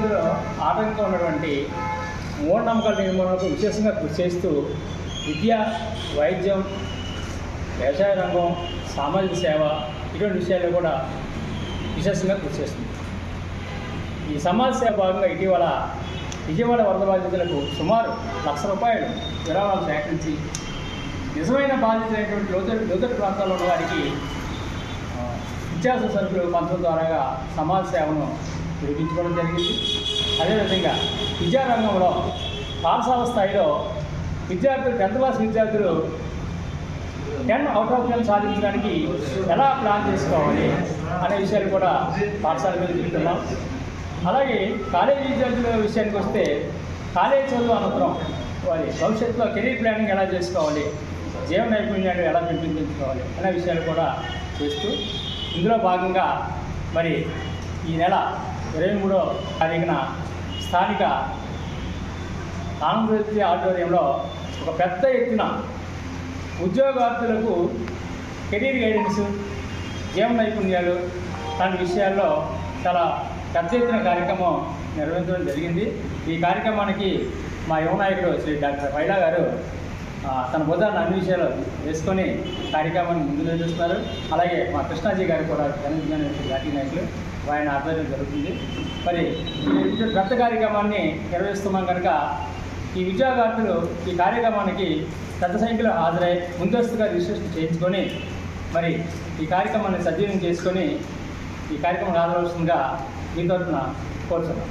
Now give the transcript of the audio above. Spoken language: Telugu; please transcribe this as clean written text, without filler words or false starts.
అభివృద్ధిలో ఆటంకంగా ఉన్నటువంటి మూఢనమ్మకాల నిర్మూలనకు విశేషంగా కృషి చేస్తూ విద్య, వైద్యం, వ్యవసాయ రంగం, సామాజిక సేవ ఇటువంటి విషయాల్లో కూడా విశేషంగా కృషి చేస్తుంది. ఈ సమాజ సేవ భాగంగా ఇటీవల విజయవాడ వరద బాధితులకు సుమారు ₹1,00,000 విరాళాలు సేకరించి నిజమైన బాధితులైనటువంటి లోతట్టు ప్రాంతాల్లో ఉన్న వారికి నిత్యావసర సరుకులు పంచడం ద్వారా సమాజ సేవను వినిపించుకోవడం జరిగింది. అదేవిధంగా విద్యారంగంలో పాఠశాల స్థాయిలో విద్యార్థులు 10th క్లాస్ విద్యార్థులు 10 అవుట్ ఆఫ్ 10 సాధించడానికి ఎలా ప్లాన్ చేసుకోవాలి అనే విషయాలు కూడా పాఠశాల మీద చెప్తున్నాం. అలాగే కాలేజీ విద్యార్థుల విషయానికి వస్తే కాలేజీ చదువు అనంతరం వారి భవిష్యత్తులో కెరీర్ ప్లానింగ్ ఎలా చేసుకోవాలి, జీవన నైపుణ్యాన్ని ఎలా పెంపొందించుకోవాలి అనే విషయాలు కూడా చేస్తూ ఇందులో భాగంగా మరి ఈ నెల 23వ తారీఖున స్థానిక ఆంధ్రజ్యోతి ఆడిటోరియంలో ఒక పెద్ద ఎత్తున ఉద్యోగార్థులకు కెరీర్ గైడెన్స్, జీవన నైపుణ్యాలు లాంటి విషయాల్లో చాలా పెద్ద ఎత్తున కార్యక్రమం నిర్వహించడం జరిగింది. ఈ కార్యక్రమానికి మా యువ నాయకుడు శ్రీ డాక్టర్ వైలా గారు తన బుధాన్ని అన్ని విషయాలు వేసుకొని కార్యక్రమాన్ని ముందు నడిపిస్తున్నారు. అలాగే మా కృష్ణాజీ గారు కూడా జనవిజ్ఞాన జాతీయ నాయకులు, ఆయన ఆధ్వర్యం జరుగుతుంది. మరి ఈ పెద్ద కార్యక్రమాన్ని నిర్వహిస్తున్నాం కనుక ఈ విద్యార్థులు ఈ కార్యక్రమానికి పెద్ద సంఖ్యలో హాజరై ముందస్తుగా రిజిస్ట్రేషన్ చేయించుకొని మరి ఈ కార్యక్రమాన్ని సద్వినియోగం చేసుకొని ఈ కార్యక్రమం హాజరవలసిందిగా మీ తరఫున కోరుతున్నాం.